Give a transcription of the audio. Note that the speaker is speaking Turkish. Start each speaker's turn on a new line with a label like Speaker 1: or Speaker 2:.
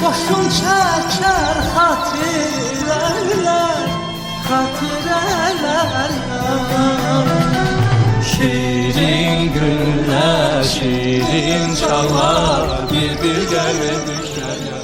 Speaker 1: başım çeker hatireler, hatireler yar.
Speaker 2: Şirin günler, şirin çağlar, bir bir gelir düşler.